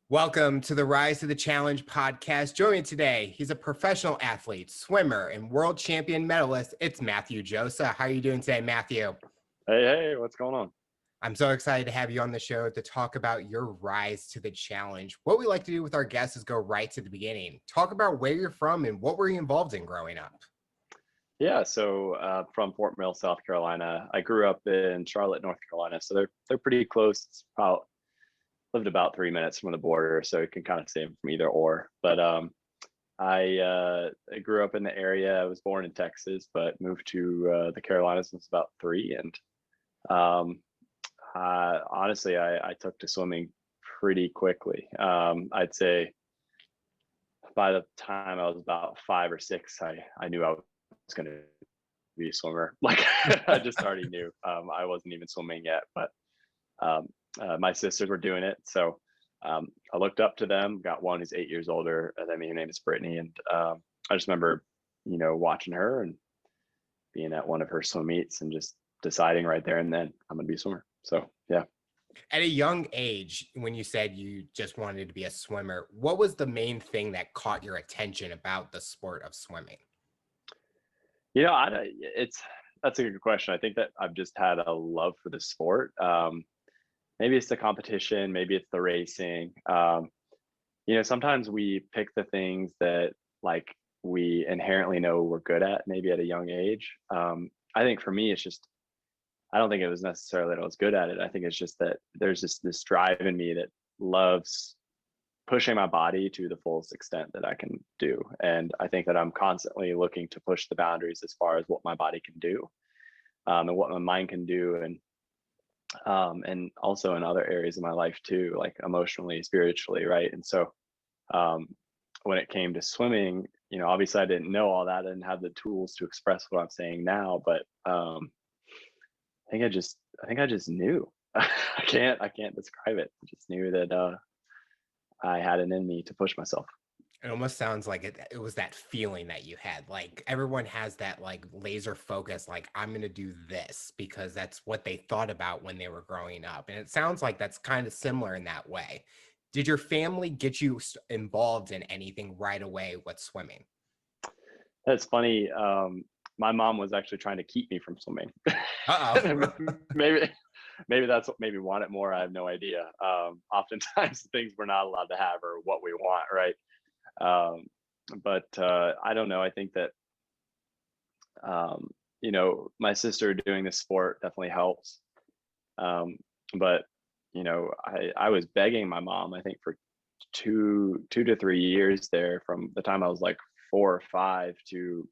Welcome to the Rise to the Challenge podcast. Joining today, he's a professional athlete, swimmer, and world champion medalist. It's Matthew Josa. How are you doing today, Matthew? Hey, what's going on? I'm so excited to have you on the show to talk about your rise to the challenge. What we like to do with our guests is go right to the beginning. Talk about where you're from and what were you involved in growing up? Yeah, so from Fort Mill, South Carolina. I grew up in Charlotte, North Carolina, so they're pretty close. It's lived about 3 minutes from the border, so you can kind of say them from either or. But I grew up in the area. I was born in Texas, but moved to the Carolinas when I was about 3, and honestly, I took to swimming pretty quickly. I'd say by the time I was about 5 or 6, I knew I was going to be a swimmer. Like I just already knew. I wasn't even swimming yet, but my sisters were doing it, so I looked up to them. Got one who's 8 years older than me. Her name is Brittany, and I just remember, watching her and being at one of her swim meets and just deciding right there and then I'm gonna be a swimmer. So yeah. At a young age, when you said you just wanted to be a swimmer, what was the main thing that caught your attention about the sport of swimming? That's a good question. I think that I've just had a love for the sport. Maybe it's the competition, maybe it's the racing. Sometimes we pick the things that like we inherently know we're good at, maybe at a young age. I think for me, it's just, I don't think it was necessarily that I was good at it. I think it's just that there's just this drive in me that loves pushing my body to the fullest extent that I can do. And I think that I'm constantly looking to push the boundaries as far as what my body can do, and what my mind can do. And also in other areas of my life too, like emotionally, spiritually, right? And so when it came to swimming, obviously I didn't know all that. I didn't have the tools to express what I'm saying now, but I think I just knew. I can't describe it. I just knew that I had it in me to push myself. It almost sounds like it was that feeling that you had. Like everyone has that like laser focus, like I'm going to do this because that's what they thought about when they were growing up. And it sounds like that's kind of similar in that way. Did your family get you involved in anything right away with swimming? That's funny. My mom was actually trying to keep me from swimming. Uh-oh. maybe that's what made me want it more. I have no idea. Oftentimes things we're not allowed to have are what we want, right? But I don't know. I think that my sister doing this sport definitely helps. But I was begging my mom, I think for two to 3 years there, from the time I was like 4 or 5 to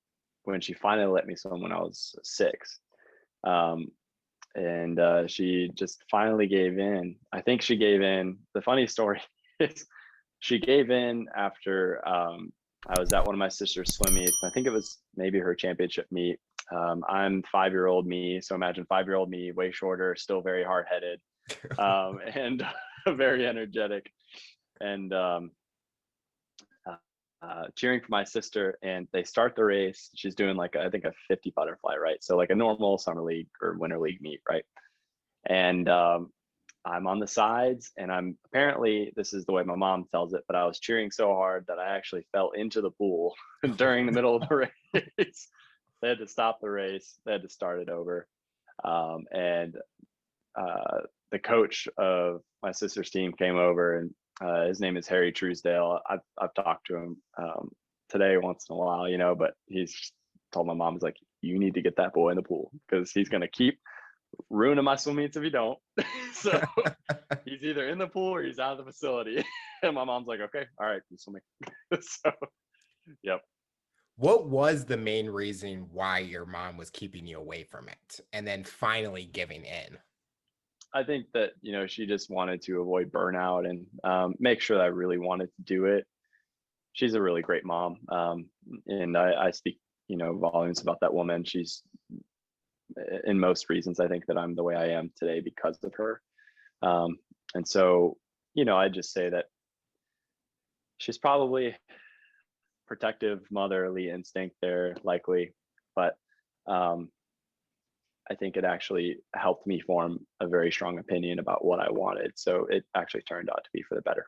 when she finally let me swim when I was 6. And she just finally gave in. I think she gave in. The funny story is she gave in after I was at one of my sister's swim meets. I think it was maybe her championship meet. I'm 5-year-old me, so imagine 5-year-old me, way shorter, still very hard-headed, and very energetic, and cheering for my sister. And they start the race. She's doing like I think a 50 butterfly, right? So like a normal summer league or winter league meet, right? And I'm on the sides, and I'm apparently, this is the way my mom tells it, but I was cheering so hard that I actually fell into the pool during the middle of the race. They had to stop the race. They had to start it over. And the coach of my sister's team came over, and his name is Harry Truesdale. I've talked to him today once in a while, but he's told my mom, he's like, you need to get that boy in the pool because he's going to keep ruining my swim meets if you don't. So he's either in the pool or he's out of the facility. And my mom's like, okay, all right, keep swimming. So yep. What was the main reason why your mom was keeping you away from it and then finally giving in? I think that she just wanted to avoid burnout and make sure that I really wanted to do it. She's a really great mom, and I speak volumes about that woman. She's, in most reasons, I think that I'm the way I am today because of her. And so, I just say that she's probably protective motherly instinct there, likely, but I think it actually helped me form a very strong opinion about what I wanted. So it actually turned out to be for the better.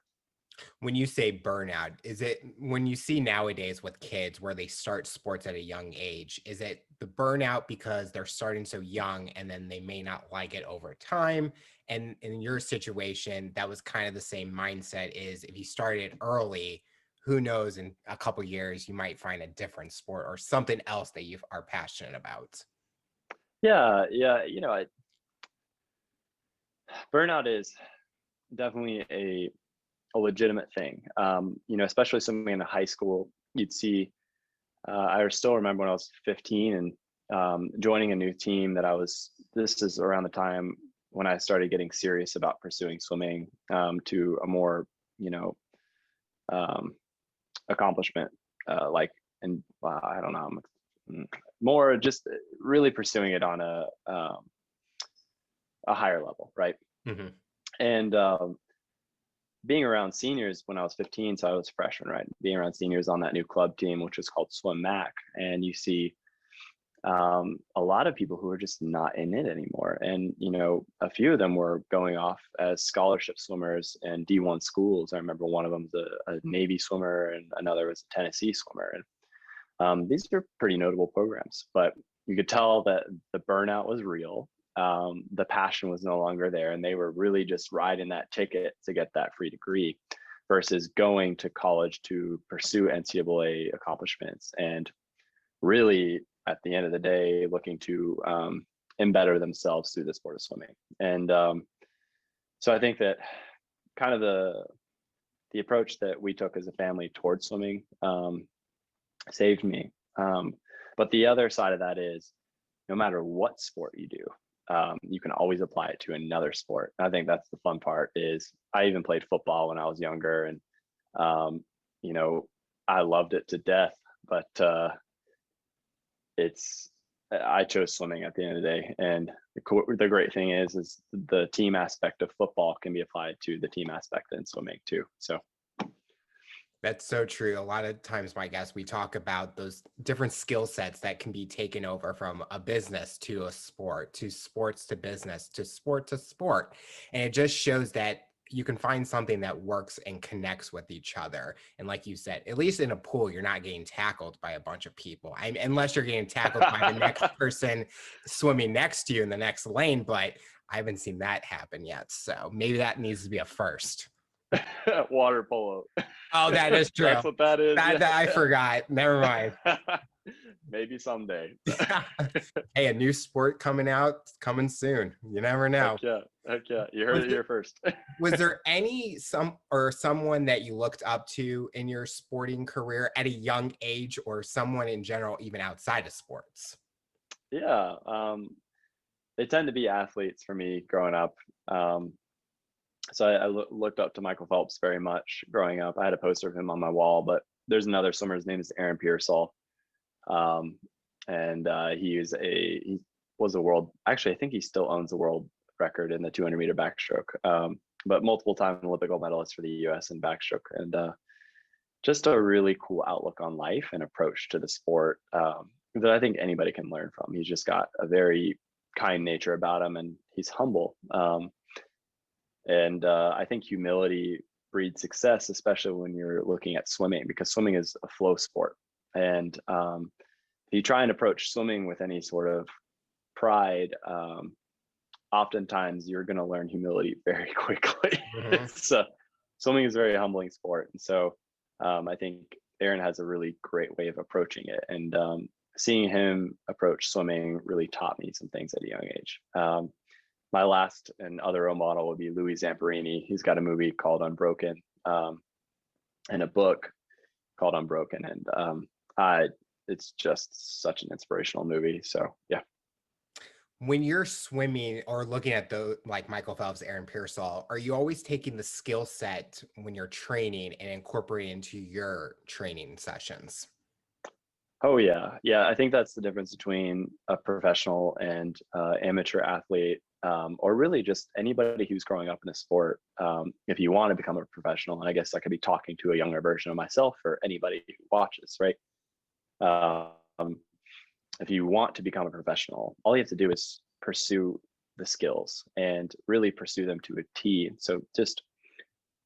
When you say burnout, is it when you see nowadays with kids where they start sports at a young age, is it the burnout because they're starting so young and then they may not like it over time? And in your situation, that was kind of the same mindset is if you started early, who knows, in a couple years, you might find a different sport or something else that you are passionate about. Yeah, burnout is definitely a legitimate thing. Especially something in high school, you'd see. I still remember when I was 15 and joining a new team this is around the time when I started getting serious about pursuing swimming to a more, um, accomplishment, and I don't know, more just really pursuing it on a higher level, right? Mhm. And being around seniors when I was 15, so I was a freshman, right? Being around seniors on that new club team, which was called Swim Mac, and you see a lot of people who are just not in it anymore. And, a few of them were going off as scholarship swimmers in D1 schools. I remember one of them was a Navy swimmer and another was a Tennessee swimmer. And these are pretty notable programs, but you could tell that the burnout was real. The passion was no longer there, and they were really just riding that ticket to get that free degree versus going to college to pursue NCAA accomplishments and really at the end of the day looking to embetter themselves through the sport of swimming. And so I think that kind of the approach that we took as a family towards swimming saved me. But the other side of that is no matter what sport you do, you can always apply it to another sport. I think that's the fun part. Is I even played football when I was younger, and I loved it to death. But I chose swimming at the end of the day. And the great thing is the team aspect of football can be applied to the team aspect in swimming too. So That's so true. A lot of times, my guests, we talk about those different skill sets that can be taken over from a business to a sport, to sports to business, to sport. And it just shows that you can find something that works and connects with each other. And like you said, at least in a pool, you're not getting tackled by a bunch of people. Unless you're getting tackled by the next person swimming next to you in the next lane, but I haven't seen that happen yet. So maybe that needs to be a first. water polo. Oh, that is true. That's what that is. That I forgot. Never mind. Maybe someday. Hey, a new sport coming soon. You never know. Heck yeah. You heard it here first. Was there someone that you looked up to in your sporting career at a young age, or someone in general, even outside of sports? Yeah. They tend to be athletes for me growing up. So I looked up to Michael Phelps very much growing up. I had a poster of him on my wall, but there's another swimmer. His name is Aaron Pearsall. And he was a world, actually, I think he still owns the world record in the 200-meter backstroke, but multiple time Olympic gold medalist for the US in backstroke. And just a really cool outlook on life and approach to the sport that I think anybody can learn from. He's just got a very kind nature about him, and he's humble. And I think humility breeds success, especially when you're looking at swimming, because swimming is a flow sport. And if you try and approach swimming with any sort of pride, oftentimes you're going to learn humility very quickly. Mhm. So swimming is a very humbling sport. And so I think Aaron has a really great way of approaching it. And seeing him approach swimming really taught me some things at a young age. My last and other role model would be Louis Zamperini. He's got a movie called Unbroken and a book called Unbroken. And it's just such an inspirational movie. So yeah. When you're swimming or looking at like Michael Phelps, Aaron Pearsall, are you always taking the skill set when you're training and incorporating into your training sessions? Oh yeah. I think that's the difference between a professional and amateur athlete, or really just anybody who's growing up in a sport. If you want to become a professional, and I guess I could be talking to a younger version of myself or anybody who watches, right? If you want to become a professional, all you have to do is pursue the skills and really pursue them to a T. So just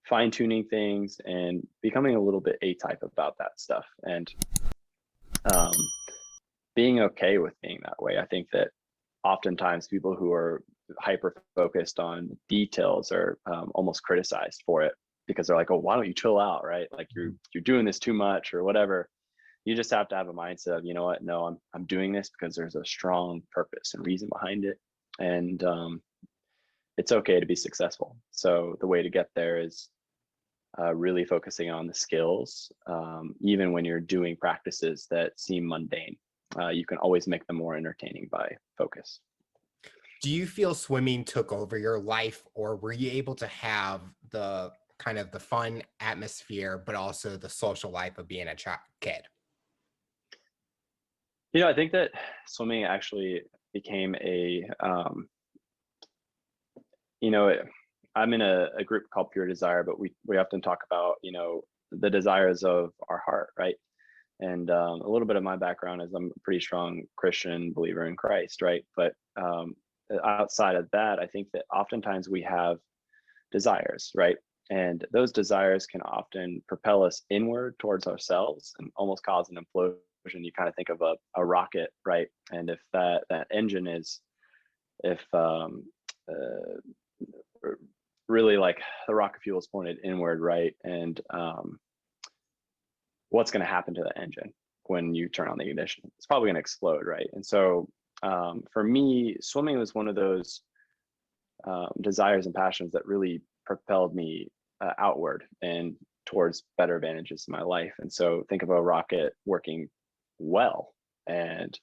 fine tuning things and becoming a little bit A-type about that stuff, and being okay with being that way. I think that oftentimes people who are hyper focused on details are almost criticized for it, because they're like, oh, why don't you chill out, right? Like you're doing this too much or whatever. You just have to have a mindset of, you know what, no, I'm doing this because there's a strong purpose and reason behind it, and it's okay to be successful. So the way to get there is really focusing on the skills. Even when you're doing practices that seem mundane, you can always make them more entertaining by focus. Do you feel swimming took over your life, or were you able to have the kind of the fun atmosphere, but also the social life of being a kid? You know, I think that swimming actually became a, you know, I'm in a group called Pure Desire, but we often talk about, you know, the desires of our heart, right? And a little bit of my background is I'm a pretty strong Christian believer in Christ, right? But outside of that, I think that oftentimes we have desires, right? And those desires can often propel us inward towards ourselves and almost cause an implosion. You kind of think of a rocket, right? And if that engine is, if really like the rocket fuel is pointed inward, right? And what's going to happen to the engine when you turn on the ignition? It's probably going to explode, right? And so for me, swimming was one of those desires and passions that really propelled me outward and towards better advantages in my life. And so think of a rocket working well and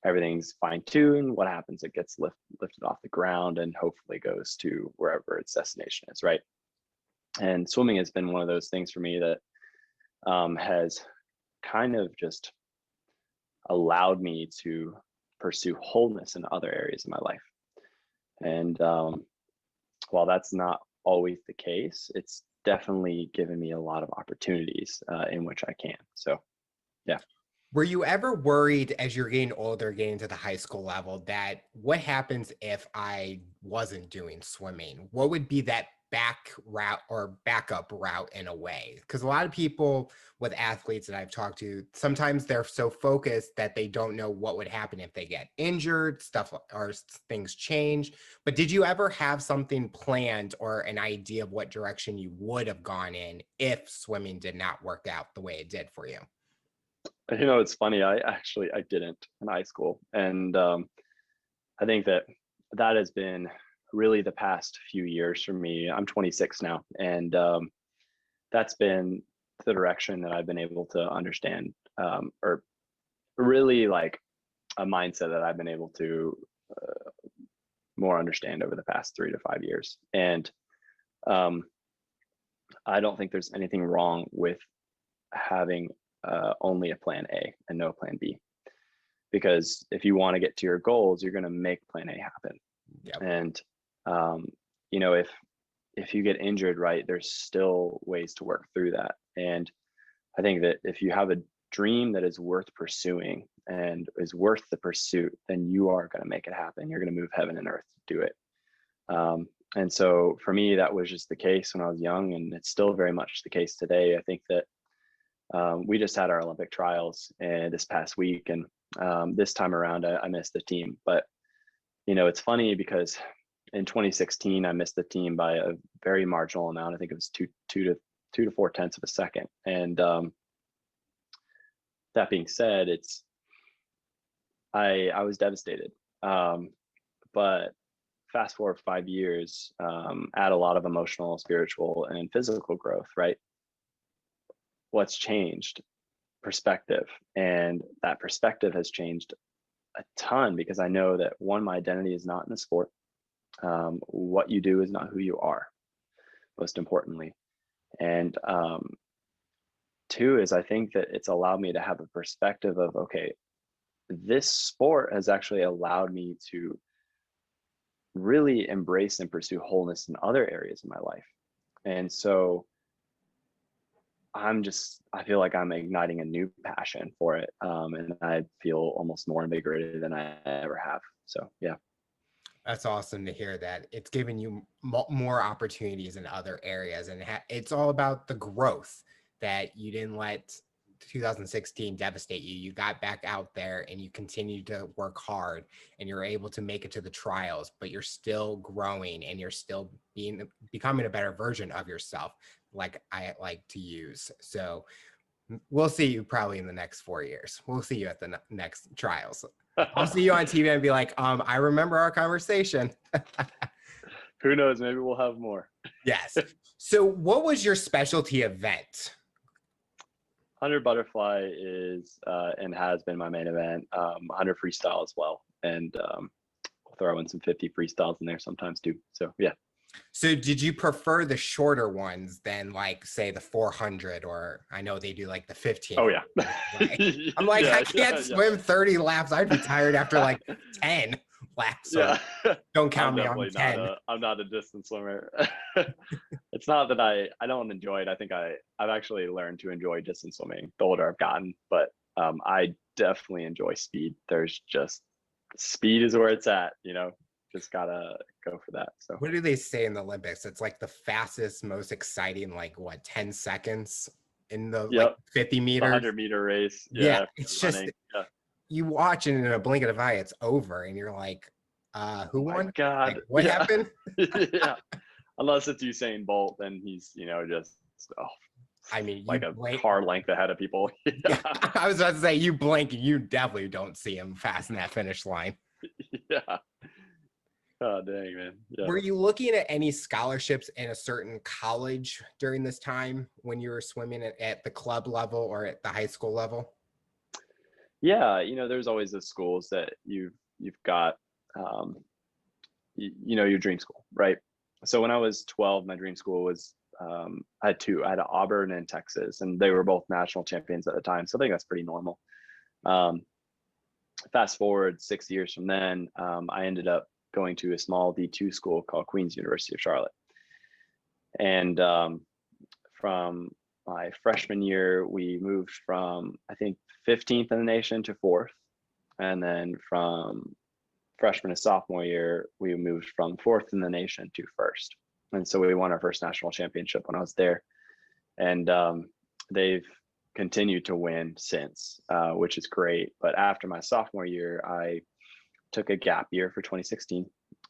everything's fine-tuned. What happens? It gets lifted off the ground and hopefully goes to wherever its destination is, right? And swimming has been one of those things for me that has kind of just allowed me to pursue wholeness in other areas of my life. And while that's not always the case, it's definitely given me a lot of opportunities in which I can. So, yeah. Were you ever worried as you're getting older, getting to the high school level, that what happens if I wasn't doing swimming? What would be that back route or backup route in a way? Because a lot of people with athletes that I've talked to, sometimes they're so focused that they don't know what would happen if they get injured, stuff or things change. But did you ever have something planned or an idea of what direction you would have gone in if swimming did not work out the way it did for you? You know, it's funny. I didn't in high school, and I think that has been really the past few years for me. I'm 26 now, and that's been the direction that I've been able to understand, or really like a mindset that I've been able to more understand over the past 3 to 5 years. And I don't think there's anything wrong with having only a plan A and no plan B, because if you want to get to your goals, you're going to make plan A happen. Yep. And you know, if you get injured, right, there's still ways to work through that. And I think that if you have a dream that is worth pursuing and is worth the pursuit, then you are going to make it happen. You're going to move heaven and earth to do it. And so for me, that was just the case when I was young, and it's still very much the case today. I think that we just had our Olympic trials this past week, and this time around I missed the team. But you know, it's funny because in 2016 I missed the team by a very marginal amount. I think it was two to 4 tenths of a second. And that being said, I was devastated. But fast forward 5 years, add a lot of emotional, spiritual, and physical growth, right? What's changed? Perspective. And that perspective has changed a ton, because I know that one, my identity is not in the sport. What you do is not who you are, most importantly. And two is, I think that it's allowed me to have a perspective of, okay, this sport has actually allowed me to really embrace and pursue wholeness in other areas of my life. And so I feel like I'm igniting a new passion for it. And I feel almost more invigorated than I ever have. So, yeah. That's awesome to hear that it's given you more opportunities in other areas, and it's all about the growth that you didn't let 2016 devastate you. You got back out there and you continued to work hard, and you're able to make it to the trials, but you're still growing and you're still becoming a better version of yourself, like I like to use. So we'll see you probably in the next 4 years. We'll see you at the next trials. I'll see you on TV and be like, I remember our conversation. Who knows? Maybe we'll have more. Yes. So what was your specialty event? 100 butterfly is and has been my main event. 100 freestyle as well. And we'll throw in some 50 freestyles in there sometimes too. So yeah. So did you prefer the shorter ones than like say the 400, or I know they do like the 15? Oh yeah. Right? I'm like, I can't swim 30 laps. I'd be tired after like 10 laps. So don't count me on 10. I'm not a distance swimmer. It's not that I don't enjoy it. I think I've actually learned to enjoy distance swimming the older I've gotten, but I definitely enjoy speed. There's just speed is where it's at, just gotta go for that. So what do they say in the Olympics? It's like the fastest, most exciting, like what, 10 seconds in the like 50 meters, 100-meter race. Yeah, it's just you watch it in a blink of an eye, it's over, and you're like, who won? My God, like, what happened? Yeah, unless it's Usain Bolt, then he's just I mean, like a car length ahead of people. Yeah, I was about to say, you blink, you definitely don't see him passing that finish line. Yeah. Oh, dang, man. Yeah. Were you looking at any scholarships in a certain college during this time when you were swimming at the club level or at the high school level? Yeah, there's always the schools that you've got, your dream school, right? So when I was 12, my dream school was, I had two. I had Auburn and Texas, and they were both national champions at the time. So I think that's pretty normal. Fast forward 6 years from then, I ended up going to a small D2 school called Queen's University of Charlotte. And from my freshman year, we moved from, I think, 15th in the nation to 4th. And then from freshman to sophomore year, we moved from 4th in the nation to 1st. And so we won our first national championship when I was there. And they've continued to win since, which is great. But after my sophomore year, I took a gap year for 2016.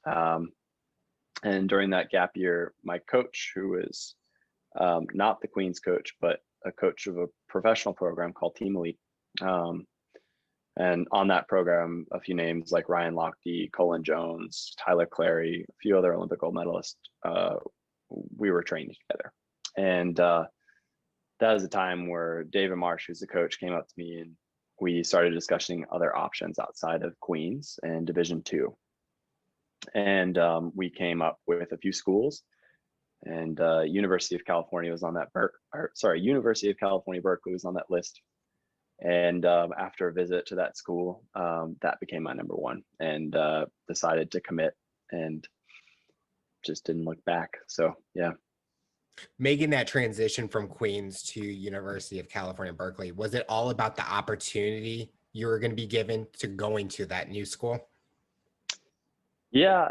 And during that gap year, my coach, who was not the Queen's coach, but a coach of a professional program called Team Elite. And on that program, a few names like Ryan Lochte, Colin Jones, Tyler Clary, a few other Olympic gold medalists, we were trained together. And that was a time where David Marsh, who's the coach, came up to me and we started discussing other options outside of Queens and Division II. And we came up with a few schools, and University of California was on that, University of California, Berkeley was on that list. And after a visit to that school, that became my number one, and decided to commit and just didn't look back. So, yeah. Making that transition from Queens to University of California, Berkeley, was it all about the opportunity you were going to be given to going to that new school? Yeah,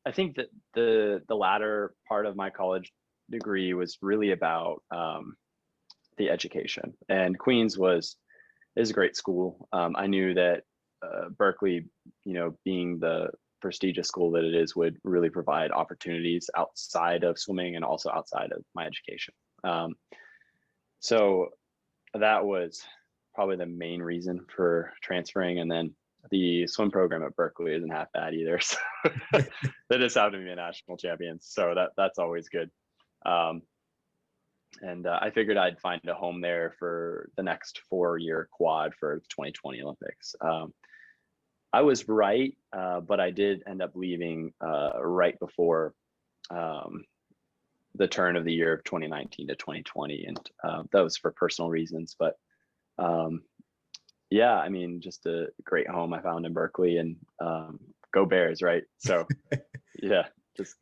I think that the latter part of my college degree was really about the education, and Queens is a great school. I knew that Berkeley, being the prestigious school that it is, would really provide opportunities outside of swimming and also outside of my education. So that was probably the main reason for transferring. And then the swim program at Berkeley isn't half bad either. So they just happened to be a national champions. So that's always good. And I figured I'd find a home there for the next 4-year quad for the 2020 Olympics. I was right, but I did end up leaving right before the turn of the year of 2019 to 2020. And that was for personal reasons. But yeah, I mean, just a great home I found in Berkeley, and go Bears, right? So yeah, just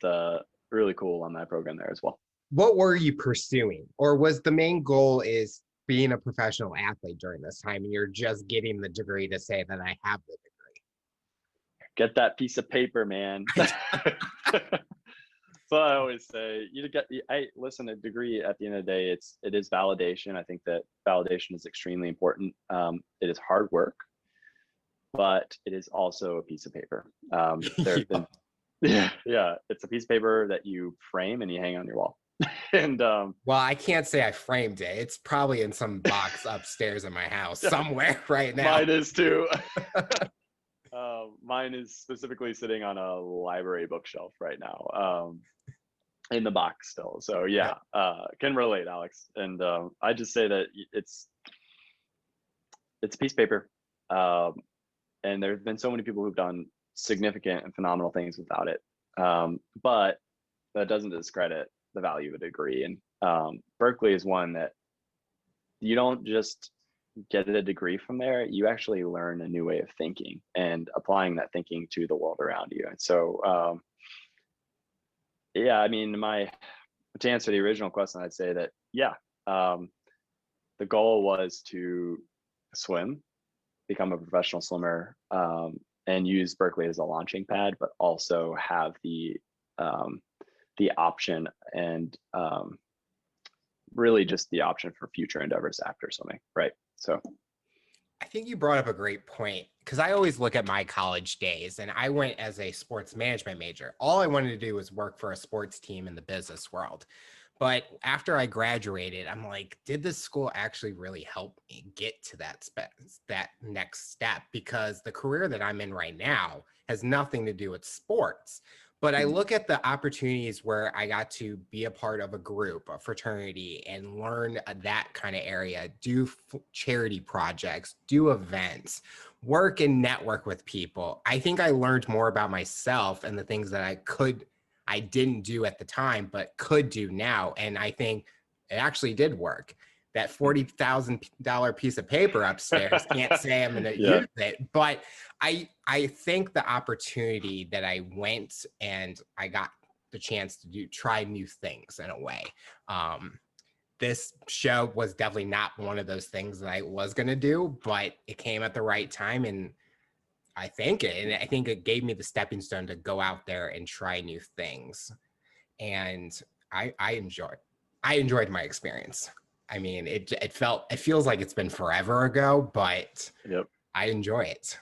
really cool on that program there as well. What were you pursuing, or was the main goal is being a professional athlete during this time, and you're just getting the degree to say that I have the degree? get that piece of paper, man. So I always say, listen, a degree at the end of the day, it is validation. I think that validation is extremely important. It is hard work, but it is also a piece of paper. There have been, yeah, it's a piece of paper that you frame and you hang on your wall. And well, I can't say I framed it. It's probably in some box upstairs in my house somewhere right now. Mine is too. Mine is specifically sitting on a library bookshelf right now, in the box still. So yeah, can relate, Alex. And I just say that it's a piece of paper, and there's been so many people who've done significant and phenomenal things without it. But that doesn't discredit the value of a degree. And Berkeley is one that you don't just get a degree from there, you actually learn a new way of thinking and applying that thinking to the world around you. And so, yeah, I mean, to answer the original question, I'd say that, yeah, the goal was to swim, become a professional swimmer, and use Berkeley as a launching pad, but also have the option and really just the option for future endeavors after swimming, right? So I think you brought up a great point, because I always look at my college days, and I went as a sports management major. All I wanted to do was work for a sports team in the business world. But after I graduated, I'm like, did this school actually really help me get to that next step? Because the career that I'm in right now has nothing to do with sports. But I look at the opportunities where I got to be a part of a group, a fraternity, and learn that kind of area, do charity projects, do events, work and network with people. I think I learned more about myself and the things that I didn't do at the time, but could do now. And I think it actually did work. That $40,000 piece of paper upstairs, can't say I'm going to use it, but I think the opportunity that I went and I got the chance to try new things in a way. This show was definitely not one of those things that I was going to do, but it came at the right time, and I think it gave me the stepping stone to go out there and try new things. And I enjoyed my experience. I mean, it feels like it's been forever ago, but I enjoy it.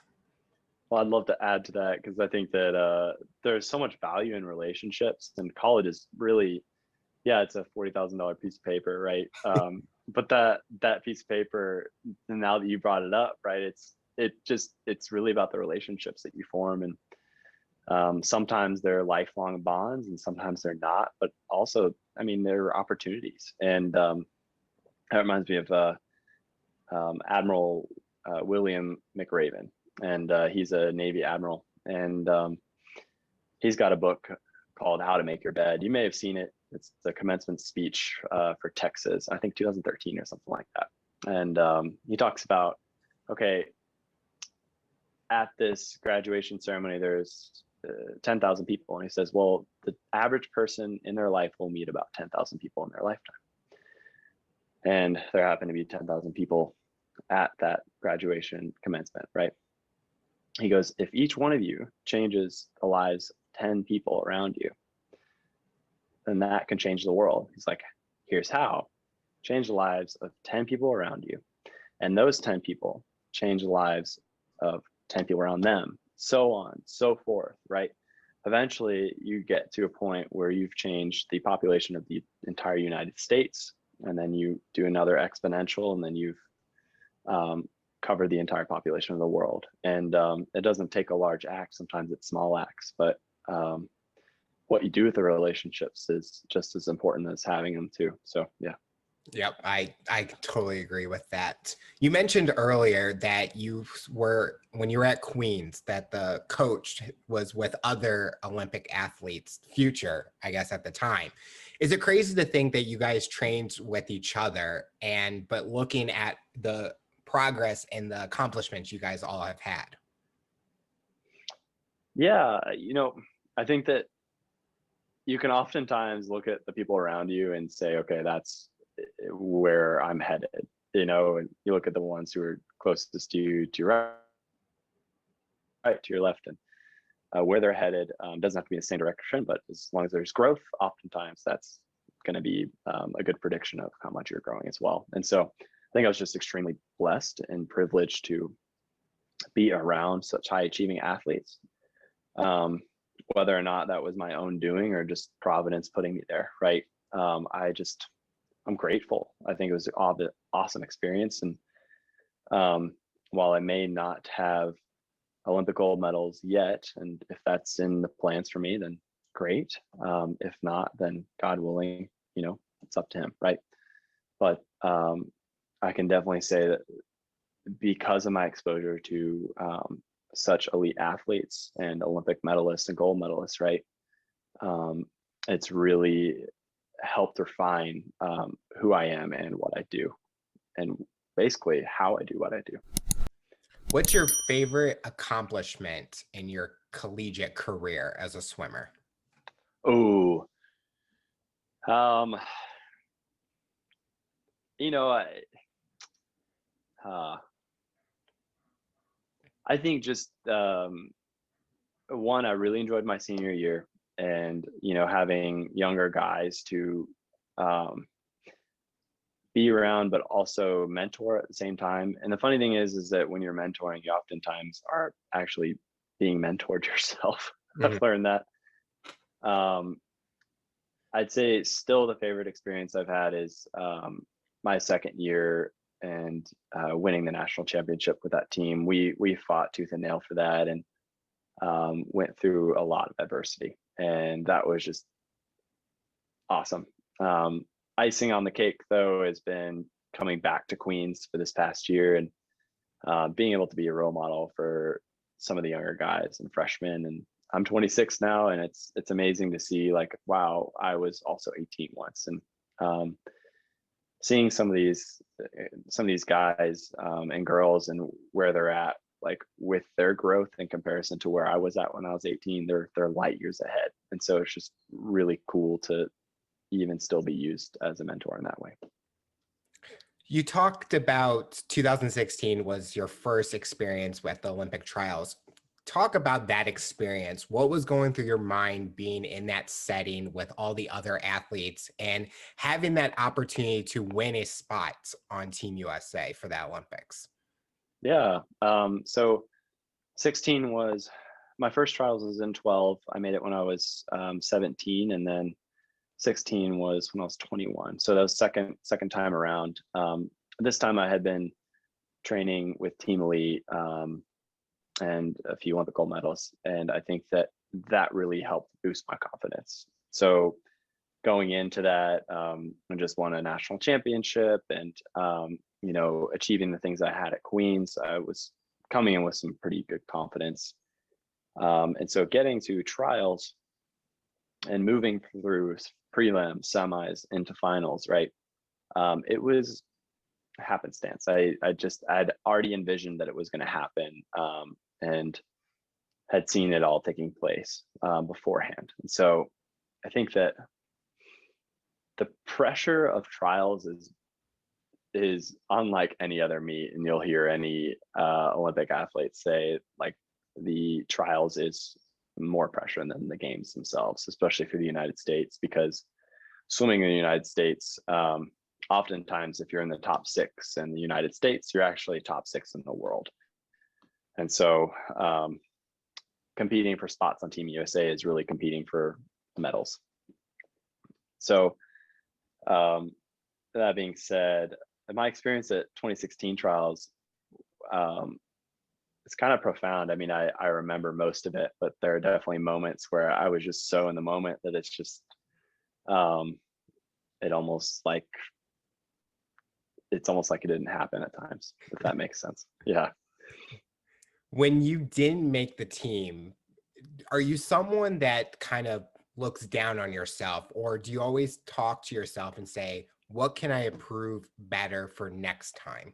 Well, I'd love to add to that, because I think that there's so much value in relationships, and college is really, it's a $40,000 piece of paper, right? But that piece of paper, now that you brought it up, right, it's really about the relationships that you form. And sometimes they're lifelong bonds and sometimes they're not, but also, I mean, there are opportunities. And that reminds me of Admiral William McRaven, and he's a Navy admiral, and he's got a book called How to Make Your Bed. You may have seen it. It's the commencement speech for Texas, I think 2013 or something like that. And he talks about, okay, at this graduation ceremony, there's 10,000 people. And he says, well, the average person in their life will meet about 10,000 people in their lifetime. And there happen to be 10,000 people at that graduation commencement, right? He goes, if each one of you changes the lives of 10 people around you, then that can change the world. He's like, here's how. Change the lives of 10 people around you. And those 10 people change the lives of 10 people around them, so on, so forth, right? Eventually, you get to a point where you've changed the population of the entire United States, and then you do another exponential, and then you've covered the entire population of the world. And it doesn't take a large act. Sometimes it's small acts, but what you do with the relationships is just as important as having them too. So, yeah. Yep, I totally agree with that. You mentioned earlier that when you were at Queens, that the coach was with other Olympic athletes, future, I guess, at the time. Is it crazy to think that you guys trained with each other, but looking at the progress and the accomplishments you guys all have had? Yeah, I think that you can oftentimes look at the people around you and say, okay, that's where I'm headed, and you look at the ones who are closest to you, to your right, to your left, and where they're headed. Doesn't have to be in the same direction, but as long as there's growth, oftentimes that's going to be a good prediction of how much you're growing as well. And so I think I was just extremely blessed and privileged to be around such high achieving athletes. Whether or not that was my own doing or just Providence putting me there, right? I'm grateful. I think it was an awesome experience. And while I may not have Olympic gold medals yet, and if that's in the plans for me, then great. If not, then God willing, it's up to him, right? But I can definitely say that because of my exposure to such elite athletes and Olympic medalists and gold medalists, right? It's really helped refine who I am and what I do, and basically how I do what I do. What's your favorite accomplishment in your collegiate career as a swimmer? Oh, I think just one, I really enjoyed my senior year, and having younger guys to be around, but also mentor at the same time. And the funny thing is that when you're mentoring, you oftentimes are actually being mentored yourself. I've learned that. I'd say still the favorite experience I've had is my second year and winning the national championship with that team. We fought tooth and nail for that, and went through a lot of adversity, and that was just awesome. Icing on the cake, though, has been coming back to Queens for this past year and being able to be a role model for some of the younger guys and freshmen. And I'm 26 now, and it's amazing to see, like, wow, I was also 18 once. And seeing some of these guys and girls and where they're at, like with their growth in comparison to where I was at when I was 18, they're light years ahead. And so it's just really cool to even still be used as a mentor in that way. You talked about 2016 was your first experience with the Olympic trials. Talk about that experience. What was going through your mind being in that setting with all the other athletes and having that opportunity to win a spot on Team USA for the Olympics? Yeah. So 16 was my first trials was in 12. I made it when I was 17, and then 16 was when I was 21. So that was second time around. This time I had been training with Team Elite and a few Olympic gold medals, and I think that really helped boost my confidence. So going into that, I just won a national championship, and achieving the things I had at Queens, I was coming in with some pretty good confidence. And so getting to trials and moving through prelims, semis into finals, right? It was happenstance. I'd already envisioned that it was going to happen, and had seen it all taking place beforehand. And so I think that the pressure of trials is unlike any other meet, and you'll hear any Olympic athletes say, like, the trials is more pressure than the games themselves, especially for the United States, because swimming in the United States, oftentimes if you're in the top 6 in the United States, you're actually top 6 in the world. And so competing for spots on Team USA is really competing for medals. So that being said, my experience at 2016 trials, it's kind of profound. I mean, I remember most of it, but there are definitely moments where I was just so in the moment that it's just, it's almost like it didn't happen at times, if that makes sense. Yeah. When you didn't make the team, are you someone that kind of looks down on yourself, or do you always talk to yourself and say, what can I improve better for next time?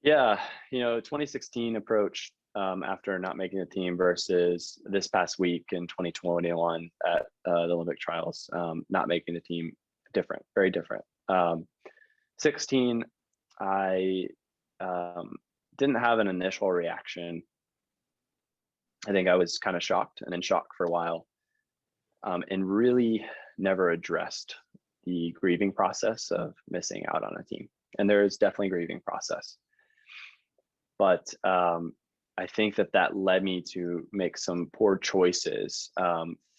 Yeah, 2016 approach after not making the team versus this past week in 2021 at the Olympic trials, not making the team, different, very different. 16, I didn't have an initial reaction I think I was kind of shocked and in shock for a while, and really never addressed the grieving process of missing out on a team. And there is definitely a grieving process. But I think that led me to make some poor choices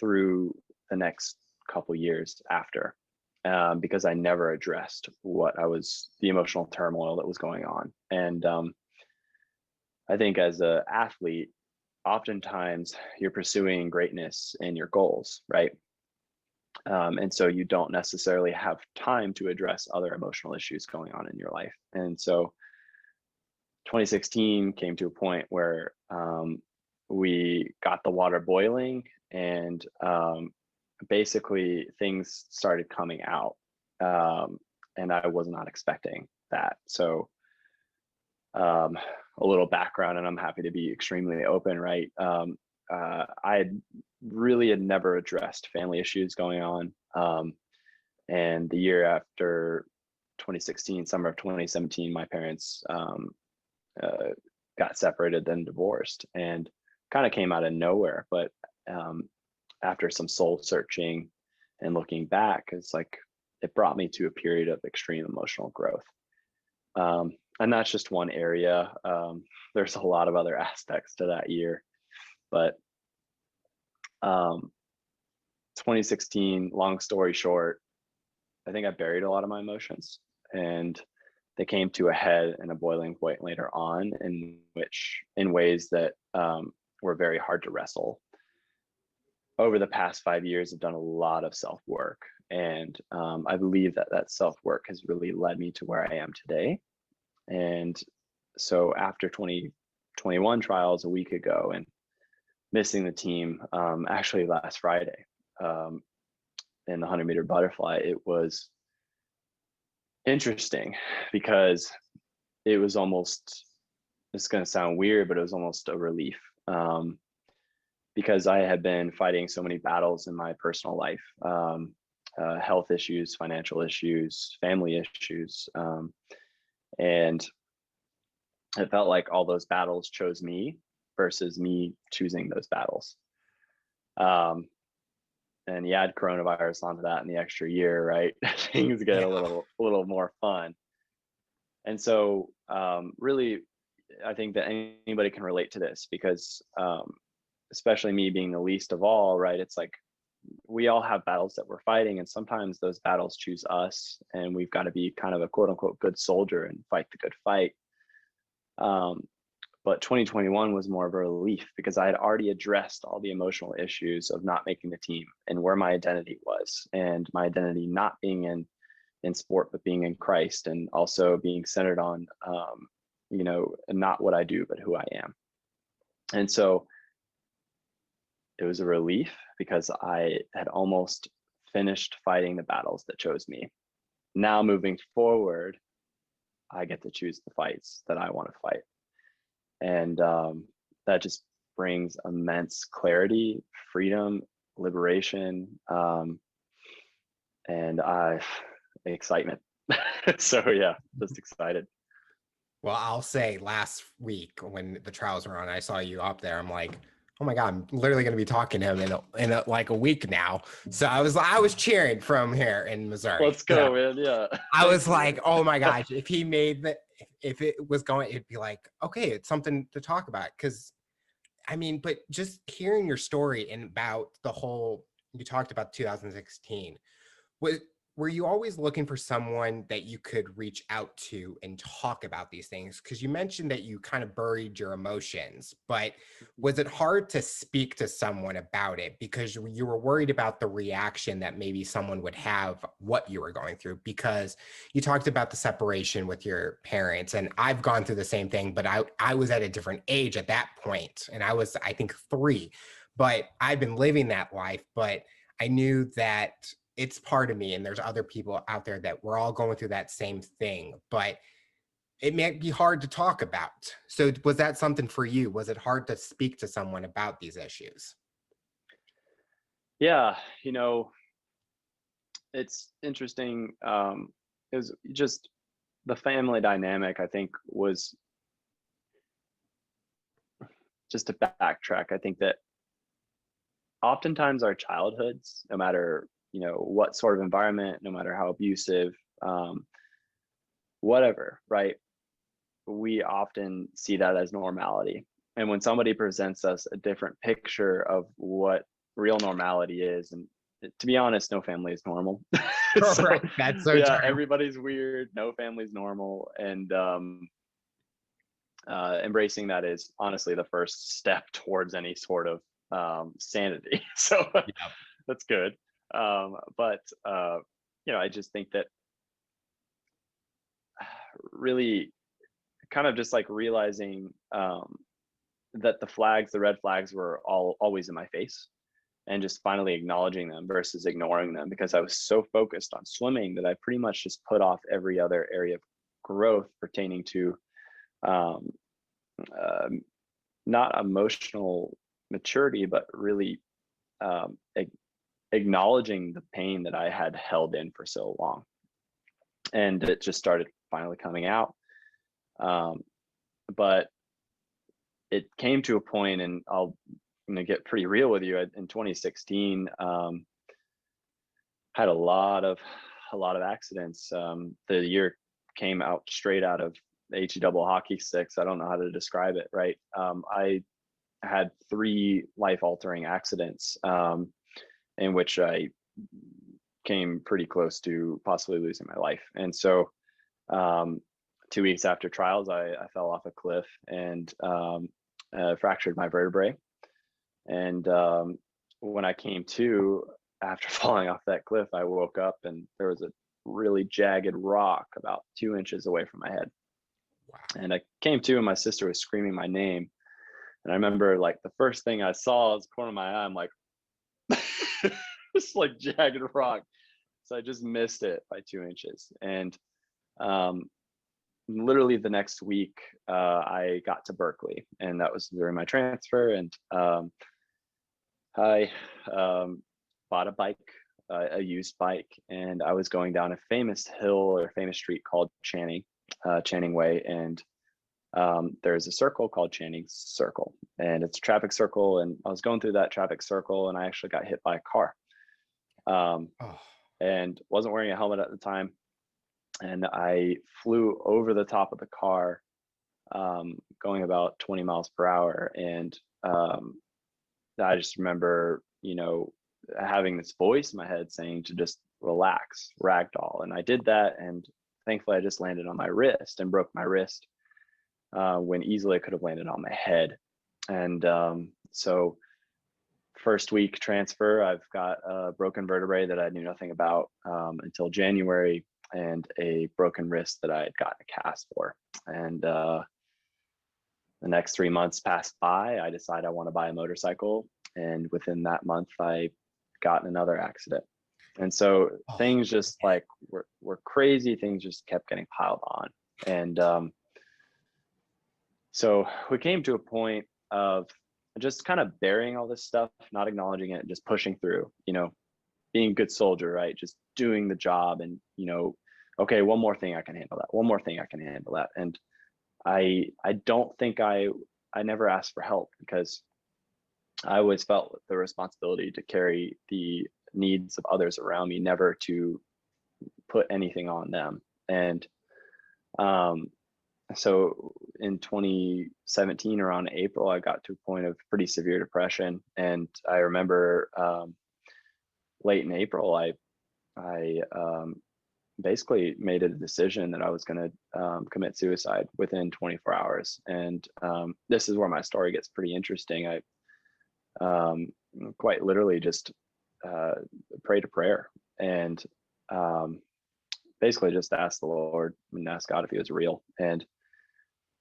through the next couple years after, because I never addressed the emotional turmoil that was going on. And I think as an athlete, oftentimes you're pursuing greatness in your goals, right? And so you don't necessarily have time to address other emotional issues going on in your life. And so 2016 came to a point where we got the water boiling, and basically things started coming out, and I was not expecting that. So a little background, and I'm happy to be extremely open, right? I had never addressed family issues going on. And the year after 2016, summer of 2017, my parents got separated, then divorced, and kind of came out of nowhere. But after some soul searching and looking back, it's like it brought me to a period of extreme emotional growth. And that's just one area. There's a lot of other aspects to that year, but 2016, long story short, I think I buried a lot of my emotions, and they came to a head and a boiling point later on, in ways that were very hard to wrestle. Over the past 5 years, I've done a lot of self-work, and I believe that self-work has really led me to where I am today. And so after 2021 trials a week ago and missing the team, actually last Friday, in the 100-meter butterfly, it was interesting because it was almost, it's going to sound weird, but it was almost a relief, because I had been fighting so many battles in my personal life, health issues, financial issues, family issues, and it felt like all those battles chose me versus me choosing those battles. And you add coronavirus onto that in the extra year, right? Things get a little more fun. And so really, I think that anybody can relate to this, because especially me being the least of all, right? It's like we all have battles that we're fighting, and sometimes those battles choose us, and we've got to be kind of a quote unquote good soldier and fight the good fight. But 2021 was more of a relief because I had already addressed all the emotional issues of not making the team and where my identity was, and my identity not being in sport, but being in Christ, and also being centered on, not what I do, but who I am. And so it was a relief because I had almost finished fighting the battles that chose me. Now moving forward, I get to choose the fights that I want to fight. And that just brings immense clarity, freedom, liberation, and excitement. So yeah, just excited. Well, I'll say last week when the trials were on, I saw you up there. I'm like, oh my God, I'm literally going to be talking to him in like a week now. So I was cheering from here in Missouri. Let's go, man. Yeah. I was like, oh my gosh, if it was going, it'd be like, okay, it's something to talk about. Cause I mean, but just hearing your story and about you talked about 2016, were you always looking for someone that you could reach out to and talk about these things? Because you mentioned that you kind of buried your emotions, but was it hard to speak to someone about it because you were worried about the reaction that maybe someone would have what you were going through? Because you talked about the separation with your parents, and I've gone through the same thing, but I was at a different age at that point, and I was, I think, 3, but I've been living that life, but I knew that it's part of me, and there's other people out there that we're all going through that same thing, but it might be hard to talk about. So was that something for you? Was it hard to speak to someone about these issues? Yeah, it's interesting. It was just the family dynamic, I think, was just to backtrack, I think that oftentimes our childhoods, no matter, what sort of environment, no matter how abusive, whatever, right? We often see that as normality. And when somebody presents us a different picture of what real normality is, and to be honest, no family is normal. So, Right. That's so yeah, true. everybody's weird. No family's normal. And embracing that is honestly the first step towards any sort of sanity. So Yeah. that's good. But I just think that really kind of just like realizing that the red flags were always in my face, and just finally acknowledging them versus ignoring them, because I was so focused on swimming that I pretty much just put off every other area of growth pertaining to um, not emotional maturity, but really acknowledging the pain that I had held in for so long. And it just started finally coming out. But it came to a point, and I'm gonna get pretty real with you. In 2016, had a lot of accidents. The year came out straight out of HE double hockey sticks. I don't know how to describe it, right? I had 3 life-altering accidents, in which I came pretty close to possibly losing my life. And so 2 weeks after trials, I fell off a cliff and fractured my vertebrae. And when I came to, after falling off that cliff, I woke up and there was a really jagged rock about 2 inches away from my head. Wow. And I came to, and my sister was screaming my name. And I remember, like, the first thing I saw was the corner of my eye. I'm like, this like jagged rock. So I just missed it by 2 inches. And literally the next week, I got to Berkeley, and that was during my transfer. And I bought a bike, a used bike, and I was going down a famous hill or famous street called Channing Way. And there's a circle called Channing Circle, and it's a traffic circle. And I was going through that traffic circle, and I actually got hit by a car, and wasn't wearing a helmet at the time. And I flew over the top of the car, going about 20 miles per hour. And I just remember, having this voice in my head saying to just relax, ragdoll. And I did that. And thankfully I just landed on my wrist and broke my wrist, when easily I could have landed on my head. And so first week transfer, I've got a broken vertebrae that I knew nothing about until January, and a broken wrist that I had gotten a cast for. And the next 3 months passed by. I decided I want to buy a motorcycle, and within that month I got in another accident. And so things just like were crazy. Things just kept getting piled on. And so we came to a point of just kind of burying all this stuff, not acknowledging it, just pushing through, being a good soldier, right? Just doing the job. And, okay, one more thing, I can handle that. One more thing, I can handle that. And I don't think I never asked for help, because I always felt the responsibility to carry the needs of others around me, never to put anything on them. And so in 2017, around April, I got to a point of pretty severe depression. And I remember late in April, I basically made a decision that I was going to commit suicide within 24 hours. And this is where my story gets pretty interesting. I quite literally just prayed a prayer, and basically just asked the Lord and asked God if he was real. And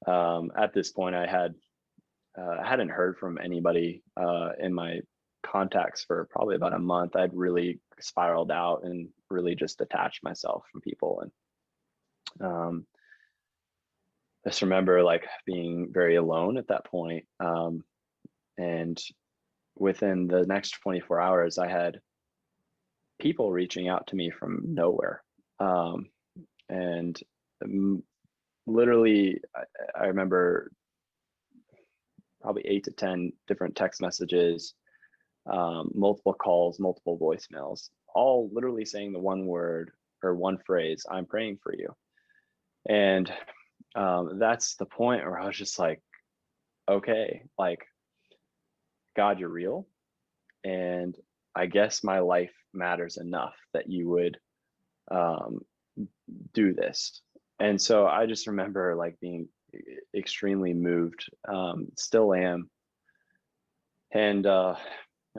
at this point, I hadn't heard from anybody in my contacts for probably about a month. I'd really spiraled out and really just detached myself from people. And just remember like being very alone at that point. And within the next 24 hours, I had people reaching out to me from nowhere. And literally, I remember probably 8 to 10 different text messages, multiple calls, multiple voicemails, all literally saying the one word or one phrase, "I'm praying for you." And that's the point where I was just like, okay, like, God, you're real. And I guess my life matters enough that you would do this. And so I just remember like being extremely moved, still am. And I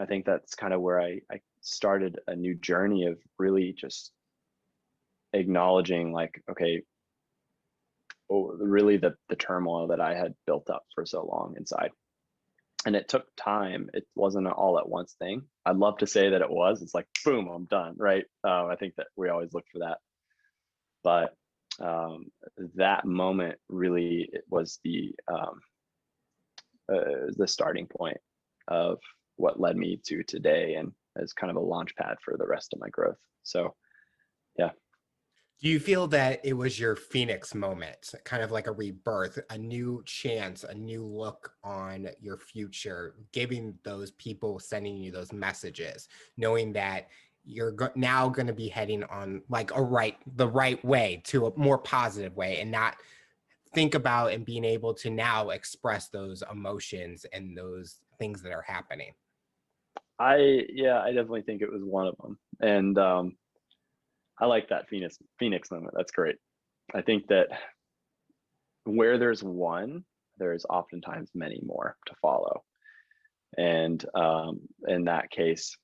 think that's kind of where I started a new journey of really just acknowledging like, okay, really the turmoil that I had built up for so long inside. And it took time. It wasn't an all at once thing. I'd love to say that it was. It's like, boom, I'm done, right? I think that we always look for that. But that moment really, it was the starting point of what led me to today, and as kind of a launch pad for the rest of my growth. So yeah. Do you feel that it was your Phoenix moment, kind of like a rebirth, a new chance, a new look on your future, giving those people sending you those messages, knowing that you're now going to be heading on like the right way, to a more positive way, and not think about and being able to now express those emotions and those things that are happening? I definitely think it was one of them. And I like that Phoenix moment. That's great. I think that where there's one, there's oftentimes many more to follow. And in that case,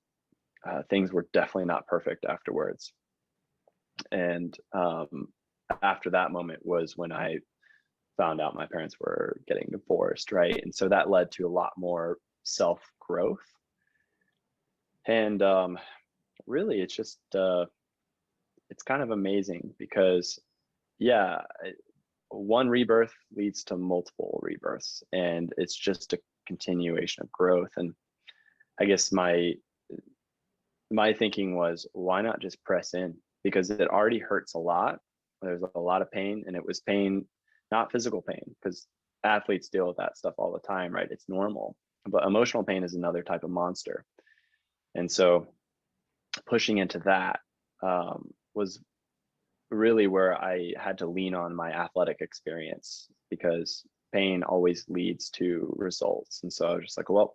things were definitely not perfect afterwards. And after that moment was when I found out my parents were getting divorced, right? And so that led to a lot more self-growth. And really, it's just, it's kind of amazing because, yeah, one rebirth leads to multiple rebirths, and it's just a continuation of growth. And I guess my thinking was, why not just press in? Because it already hurts a lot. There's a lot of pain, and it was pain, not physical pain, because athletes deal with that stuff all the time, right? It's normal. But emotional pain is another type of monster. And so pushing into that was really where I had to lean on my athletic experience, because pain always leads to results. And so I was just like, well,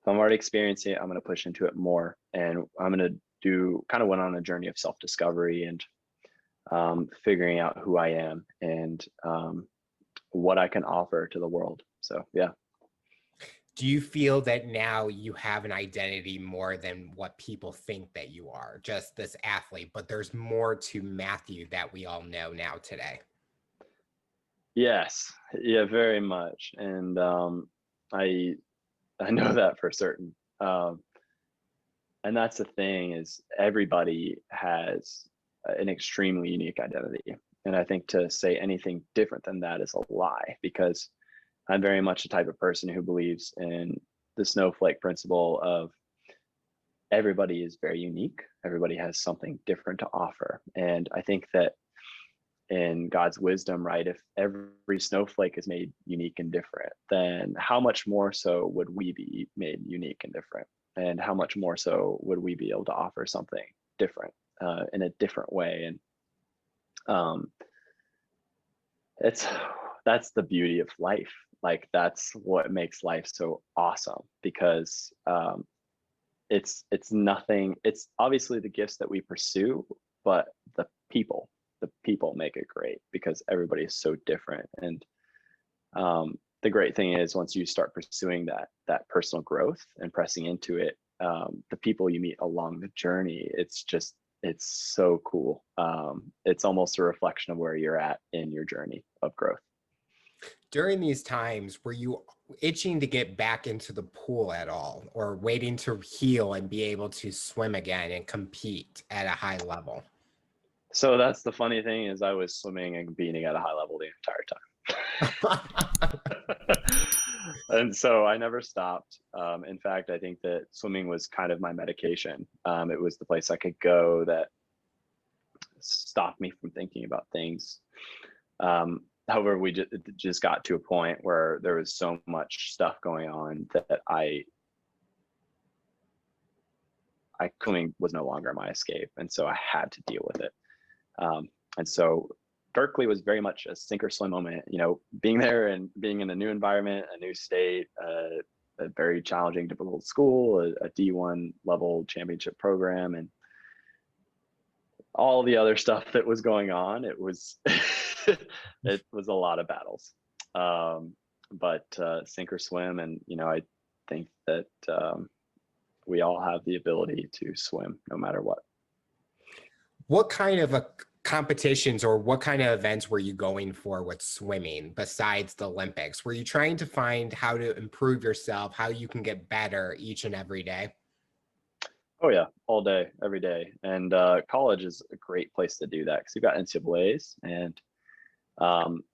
if I'm already experiencing it, I'm going to push into it more. And I'm going to went on a journey of self-discovery and figuring out who I am and what I can offer to the world. So, yeah. Do you feel that now you have an identity more than what people think that you are, just this athlete, but there's more to Matthew that we all know now today? Yes. Yeah, very much. And I know that for certain. And that's the thing, is everybody has an extremely unique identity. And I think to say anything different than that is a lie, because I'm very much the type of person who believes in the snowflake principle of everybody is very unique. Everybody has something different to offer. And I think that in God's wisdom, right, if every snowflake is made unique and different, then how much more so would we be made unique and different? And how much more so would we be able to offer something different in a different way? And that's the beauty of life. Like, that's what makes life so awesome, because it's nothing. It's obviously the gifts that we pursue, but the people make it great, because everybody is so different. And the great thing is, once you start pursuing that personal growth and pressing into it, the people you meet along the journey, it's so cool. It's almost a reflection of where you're at in your journey of growth. During these times, were you itching to get back into the pool at all, or waiting to heal and be able to swim again and compete at a high level? So that's the funny thing, is I was swimming and competing at a high level the entire time. And so I never stopped. In fact, I think that swimming was kind of my medication. It was the place I could go that stopped me from thinking about things. However, it just got to a point where there was so much stuff going on that swimming was no longer my escape, and so I had to deal with it. And so Berkeley was very much a sink or swim moment. You know, being there and being in a new environment, a new state, a very challenging, difficult school, a D1 level championship program, and all the other stuff that was going on. It was it was a lot of battles, but sink or swim. And you know, I think that we all have the ability to swim no matter what. What kind of competitions or what kind of events were you going for with swimming besides the Olympics? Were you trying to find how to improve yourself, how you can get better each and every day? Oh yeah, all day, every day. And college is a great place to do that because you've got NCAAs, and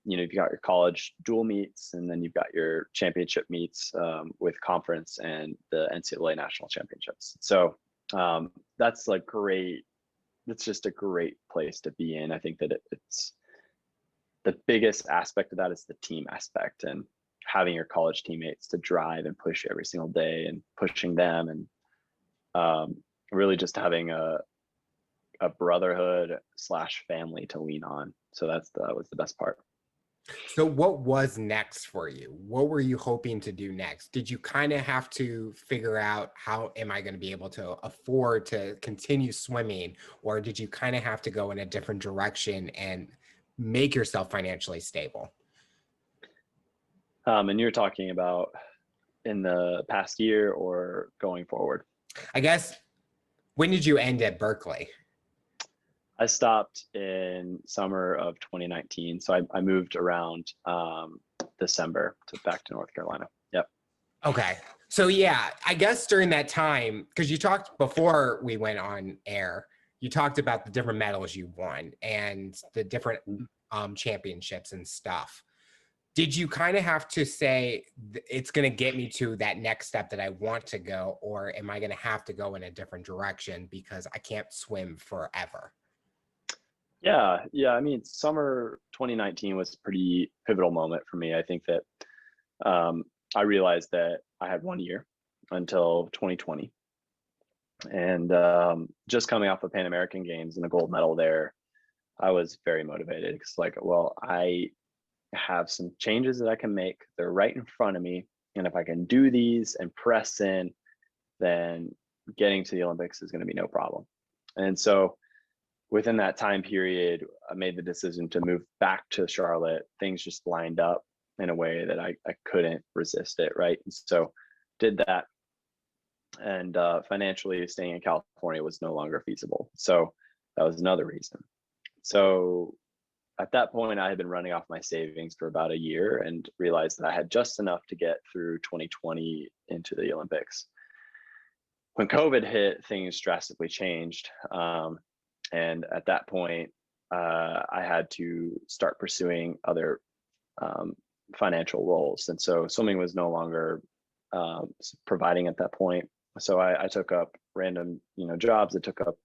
you know, you've got your college dual meets, and then you've got your championship meets with conference and the NCAA national championships. So that's like great. It's just a great place to be in. I think that it's the biggest aspect of that is the team aspect, and having your college teammates to drive and push you every single day, and pushing them, and really just having a brotherhood / family to lean on. So that was the best part. So what was next for you? What were you hoping to do next? Did you kind of have to figure out how am I going to be able to afford to continue swimming? Or did you kind of have to go in a different direction and make yourself financially stable? And you're talking about in the past year or going forward? I guess, when did you end at Berkeley? I stopped in summer of 2019. So I moved around December back to North Carolina. Yep. Okay. So yeah, I guess during that time, because you talked before we went on air, you talked about the different medals you won and the different championships and stuff. Did you kind of have to say it's going to get me to that next step that I want to go, or am I going to have to go in a different direction because I can't swim forever? Yeah. I mean, summer 2019 was a pretty pivotal moment for me. I think that I realized that I had 1 year until 2020, and just coming off the Pan American Games and the gold medal there, I was very motivated because, like, well, I have some changes that I can make. They're right in front of me, and if I can do these and press in, then getting to the Olympics is going to be no problem. And so within that time period, I made the decision to move back to Charlotte. Things just lined up in a way that I couldn't resist it, right? And so did that. And financially, staying in California was no longer feasible. So that was another reason. So at that point, I had been running off my savings for about a year and realized that I had just enough to get through 2020 into the Olympics. When COVID hit, things drastically changed. And at that point, I had to start pursuing other financial roles. And so swimming was no longer providing at that point. So I took up random, jobs. I took up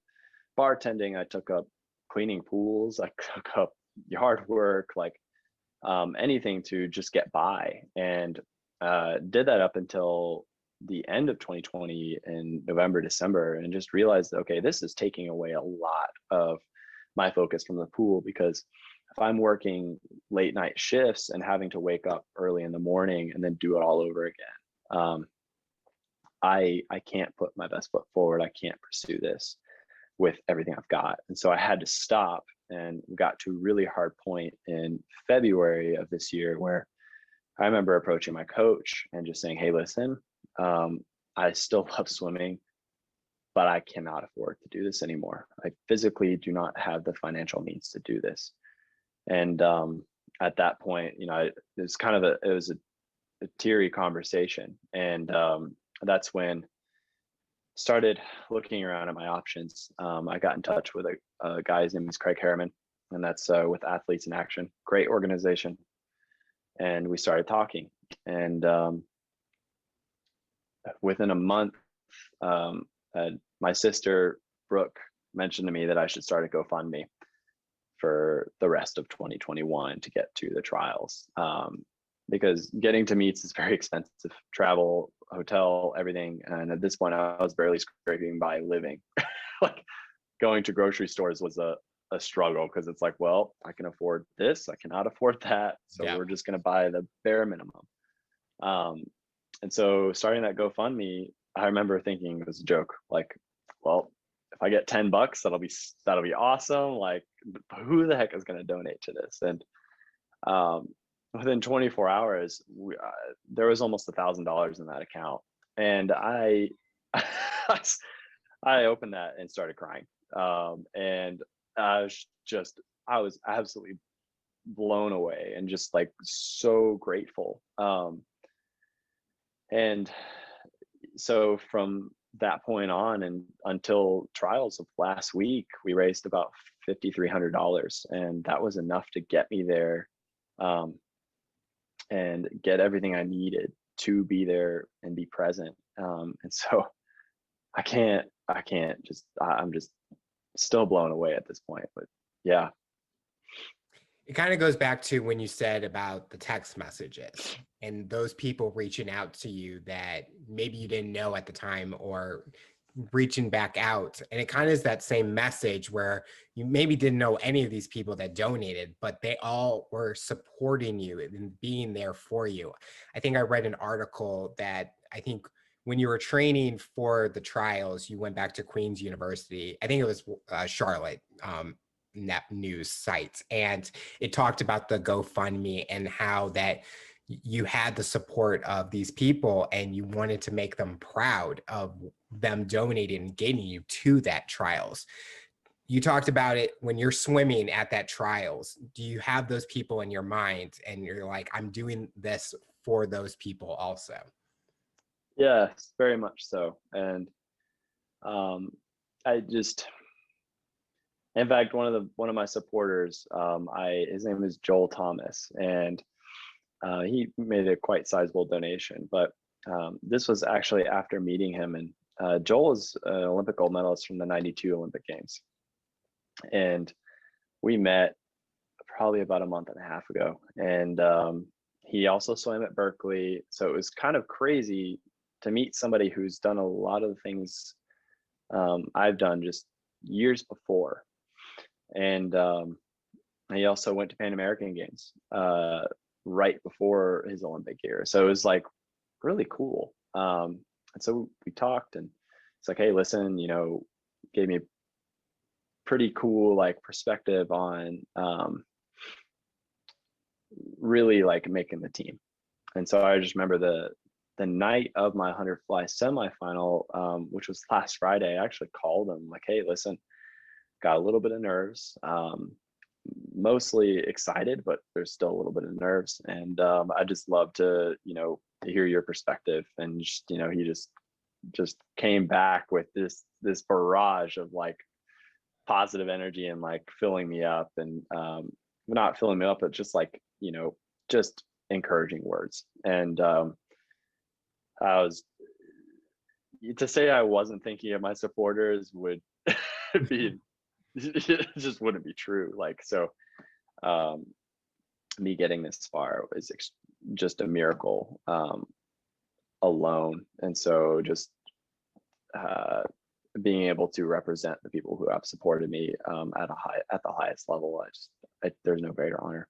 bartending. I took up cleaning pools. I took up yard work, like anything to just get by, and did that up until the end of 2020 in November, December, and just realized that, okay, this is taking away a lot of my focus from the pool, because if I'm working late night shifts and having to wake up early in the morning and then do it all over again, I can't put my best foot forward. I can't pursue this with everything I've got. And so I had to stop, and got to a really hard point in February of this year where I remember approaching my coach and just saying, hey, listen, I still love swimming, but I cannot afford to do this anymore. I physically do not have the financial means to do this. And at that point, it was kind of a teary conversation. And that's when started looking around at my options. I got in touch with a guy, his name is Craig Harriman, and that's with Athletes in Action, great organization. And we started talking, and within a month, my sister Brooke mentioned to me that I should start a GoFundMe for the rest of 2021 to get to the trials. Because getting to meets is very expensive, travel, hotel, everything. And at this point I was barely scraping by living. Like going to grocery stores was a struggle, because it's like, well, I can afford this, I cannot afford that. So Yeah. we're just going to buy the bare minimum. And so starting that GoFundMe, I remember thinking it was a joke. Like, well, if I get $10, that'll be awesome. Like, who the heck is going to donate to this? And within 24 hours, there was almost $1,000 in that account, and I I opened that and started crying. And I was absolutely blown away and just like so grateful. And so from that point on and until trials of last week, we raised about $5,300, and that was enough to get me there, and get everything I needed to be there and be present. And so I'm just still blown away at this point. But yeah. It kind of goes back to when you said about the text messages and those people reaching out to you that maybe you didn't know at the time, or reaching back out. And it kind of is that same message where you maybe didn't know any of these people that donated, but they all were supporting you and being there for you. I think I read an article that I think when you were training for the trials, you went back to Queen's University. I think it was Charlotte. Net news sites, and it talked about the GoFundMe and how that you had the support of these people and you wanted to make them proud of them donating and getting you to that trials. You talked about it when you're swimming at that trials. Do you have those people in your mind and you're like, I'm doing this for those people also? Yes, very much so. And I just, in fact, one of my supporters, his name is Joel Thomas, and he made a quite sizable donation. But this was actually after meeting him, and Joel is an Olympic gold medalist from the '92 Olympic Games, and we met probably about a month and a half ago. And he also swam at Berkeley, so it was kind of crazy to meet somebody who's done a lot of the things I've done just years before. And he also went to Pan American Games right before his Olympic year. So it was like really cool. And so we talked, and it's like, hey, listen, gave me a pretty cool like perspective on really like making the team. And so I just remember the night of my 100 fly semifinal, which was last Friday, I actually called him like, hey, listen, got a little bit of nerves, mostly excited, but there's still a little bit of nerves. And I just love to hear your perspective. And just, he just came back with this barrage of like positive energy and like filling me up, and not filling me up, but just like just encouraging words. And I was, to say I wasn't thinking of my supporters would be it just wouldn't be true. Like, so me getting this far is just a miracle alone. And so just being able to represent the people who have supported me at the highest level, there's no greater honor.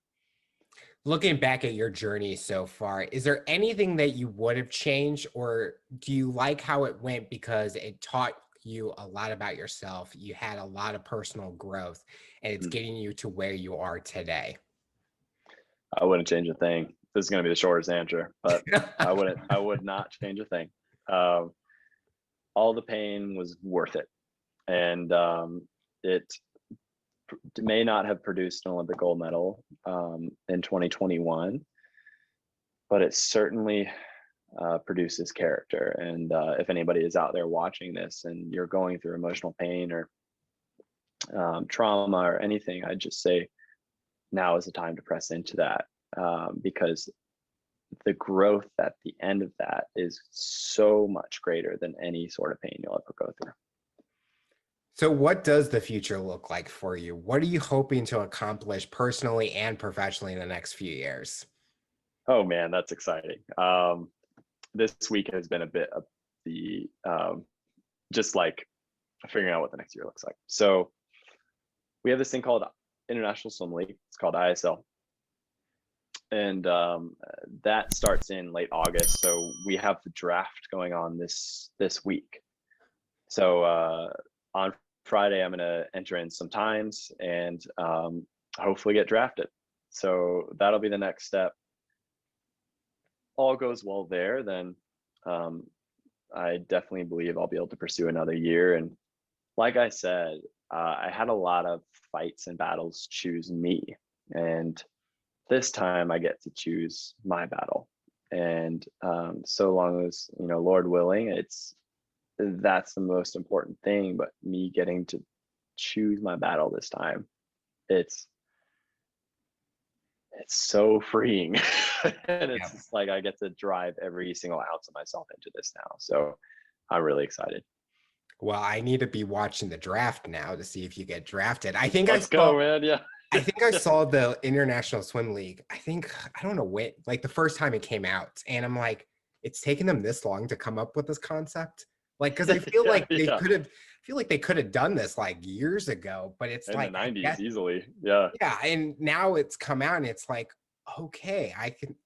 Looking back at your journey so far, is there anything that you would have changed, or do you like how it went because it taught you a lot about yourself? You had a lot of personal growth, and it's getting you to where you are today. I wouldn't change a thing. This is going to be the shortest answer, but I would not change a thing. All the pain was worth it. And it may not have produced an Olympic gold medal in 2021, but it certainly produces character. And if anybody is out there watching this and you're going through emotional pain or trauma or anything, I'd just say now is the time to press into that, because the growth at the end of that is so much greater than any sort of pain you'll ever go through. So what does the future look like for you? What are you hoping to accomplish personally and professionally in the next few years? Oh man, that's exciting. This week has been a bit of the just like figuring out what the next year looks like. So we have this thing called International Swim League. It's called ISL, and that starts in late August. So we have the draft going on this week. So on Friday, I'm going to enter in some times and hopefully get drafted. So that'll be the next step. All goes well there, then I definitely believe I'll be able to pursue another year. And like I said, I had a lot of fights and battles choose me. And this time I get to choose my battle. And so long as, Lord willing, that's the most important thing. But me getting to choose my battle this time, it's so freeing. And it's just like I get to drive every single ounce of myself into this now. So I'm really excited. Well, I need to be watching the draft now to see if you get drafted. I think Let's go, man. Yeah. I think I saw the International Swim League. I don't know when, like the first time it came out, and I'm like, it's taken them this long to come up with this concept. Like, because I feel Yeah, like they could have done this like years ago, but it's in like the 90s easily. Yeah. yeah, and now it's come out and it's like, okay,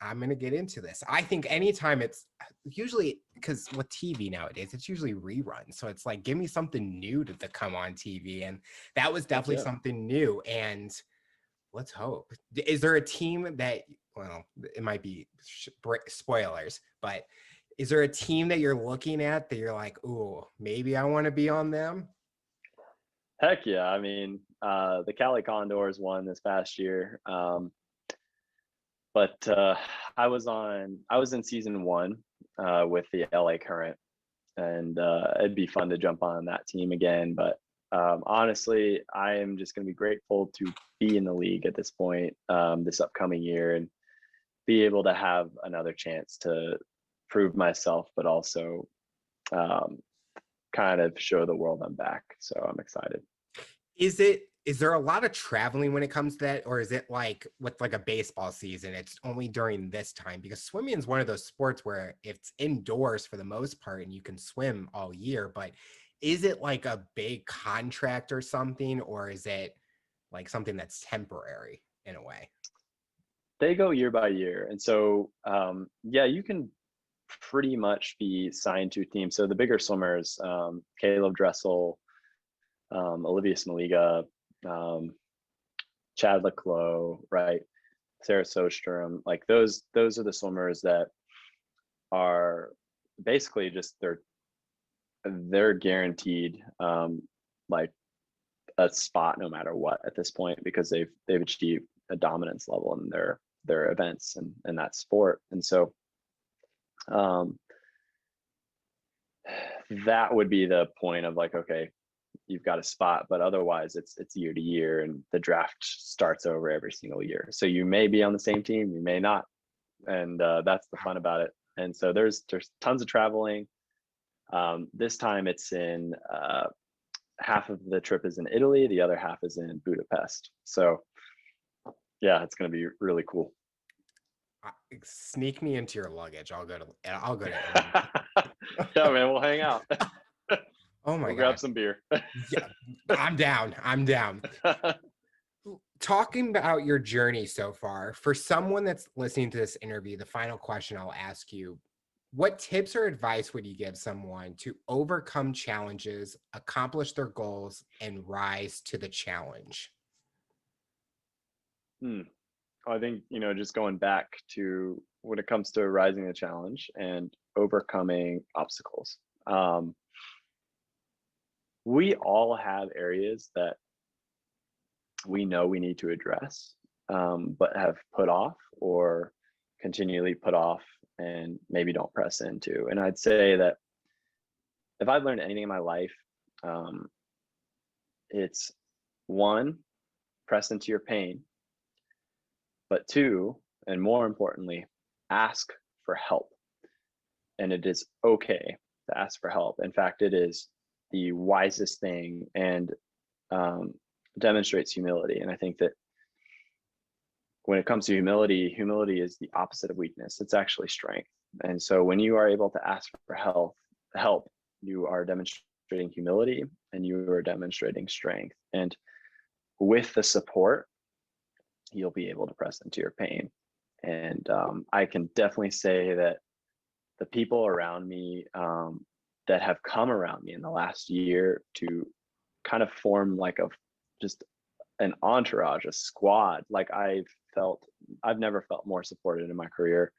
I'm gonna get into this. I think anytime it's usually because with TV nowadays, it's usually reruns. So it's like, give me something new to come on TV. And that was definitely something new. And let's hope. Is there a team that, well, it might be spoilers, but is there a team that you're looking at that you're like, ooh, maybe I want to be on them? Heck yeah. I mean, the Cali Condors won this past year. But I was in season 1 with the LA Current, and it'd be fun to jump on that team again. But honestly, I am just going to be grateful to be in the league at this point, this upcoming year, and be able to have another chance to prove myself, but also kind of show the world I'm back. So I'm excited. Is there a lot of traveling when it comes to that, or is it like with like a baseball season, it's only during this time? Because swimming is one of those sports where it's indoors for the most part and you can swim all year, but is it like a big contract or something, or is it like something that's temporary in a way? They go year by year, and so yeah, you can pretty much be signed to a team. So the bigger swimmers, Caleb Dressel, Olivia Smaliga, Chad Leclos, right? Sarah Sostrom, like those are the swimmers that are basically just they're guaranteed like a spot no matter what at this point, because they've achieved a dominance level in their events and that sport. And so that would be the point of like, okay, you've got a spot, but otherwise it's year to year, and the draft starts over every single year. So you may be on the same team, you may not, and that's the fun about it. And so there's tons of traveling. This time it's in half of the trip is in Italy, the other half is in Budapest. So yeah, it's going to be really cool. Sneak me into your luggage. I'll go to Yeah, man, we'll hang out. Oh my we'll God. Grab some beer. Yeah, I'm down. Talking about your journey so far, for someone that's listening to this interview, the final question I'll ask you, what tips or advice would you give someone to overcome challenges, accomplish their goals, and rise to the challenge? I think, just going back to when it comes to rising the challenge and overcoming obstacles. We all have areas that we know we need to address, but have put off or continually put off and maybe don't press into. And I'd say that if I've learned anything in my life, it's 1, press into your pain, but 2, and more importantly, ask for help. And it is okay to ask for help. In fact, it is the wisest thing, and demonstrates humility. And I think that when it comes to humility, humility is the opposite of weakness. It's actually strength. And so when you are able to ask for help, you are demonstrating humility and you are demonstrating strength. And with the support, you'll be able to press into your pain. And I can definitely say that the people around me that have come around me in the last year to kind of form like just an entourage, a squad, like I've never felt more supported in my career.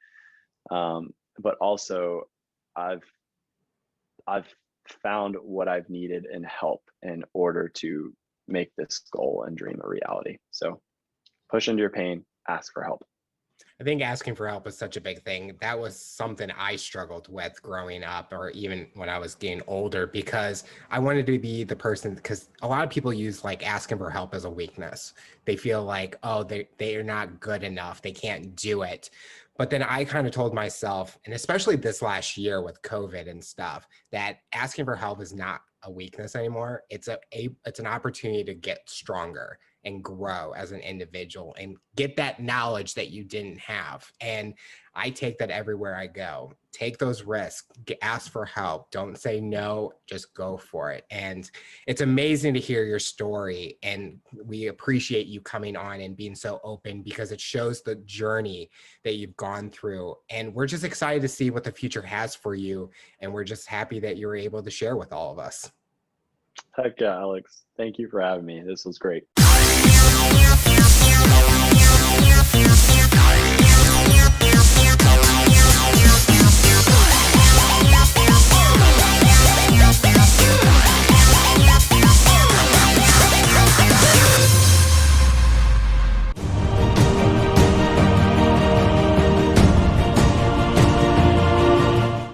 But also I've found what I've needed in help in order to make this goal and dream a reality. So push into your pain, ask for help. I think asking for help is such a big thing. That was something I struggled with growing up, or even when I was getting older, because I wanted to be the person, because a lot of people use like asking for help as a weakness. They feel like, oh, they are not good enough. They can't do it. But then I kind of told myself, and especially this last year with COVID and stuff, that asking for help is not a weakness anymore. It's an opportunity to get stronger and grow as an individual and get that knowledge that you didn't have. And I take that everywhere I go. Take those risks, ask for help. Don't say no, just go for it. And it's amazing to hear your story. And we appreciate you coming on and being so open, because it shows the journey that you've gone through. And we're just excited to see what the future has for you. And we're just happy that you were able to share with all of us. Heck yeah, Alex. Thank you for having me. This was great.